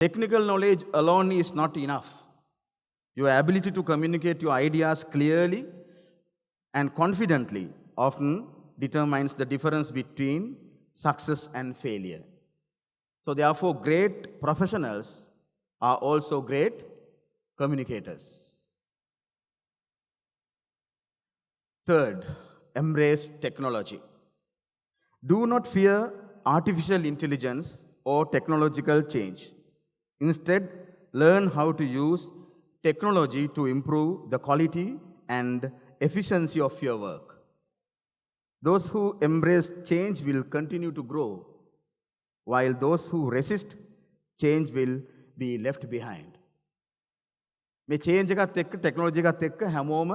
Technical knowledge alone is not enough. Your ability to communicate your ideas clearly and confidently often determines the difference between success and failure. So, therefore, great professionals are also great communicators. Third, embrace technology. Do not fear artificial intelligence or technological change. Instead, learn how to use technology to improve the quality and efficiency of your work. Those who embrace change will continue to grow, while those who resist change will be left behind. මේ change එකත් එක්ක technology එකත් එක්ක හැමෝම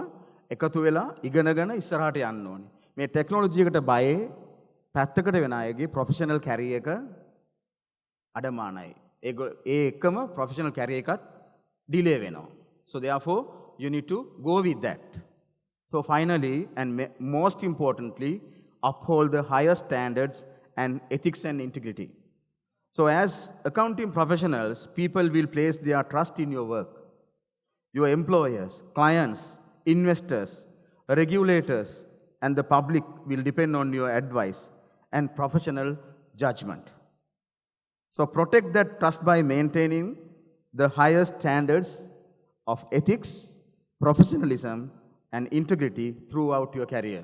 එකතු වෙලා ඉගෙනගෙන ඉස්සරහට යන්න ඕනේ. මේ ටෙක්නොලොජි එකට බයේ පැත්තකට වෙන අයගේ ප්‍රොෆෙෂනල් කැරියර් එක අඩමානයි. ඒ එක්කම ප්‍රොෆෙෂනල් කැරියර් එකත් delay වෙනවා. So therefore you need to go with that. So finally and most importantly, uphold the highest standards and ethics and integrity. So as accounting professionals, people will place their trust in your work. Your employers, clients, investors, regulators, and the public will depend on your advice and professional judgment. So protect that trust by maintaining the highest standards of ethics, professionalism, and integrity throughout your career.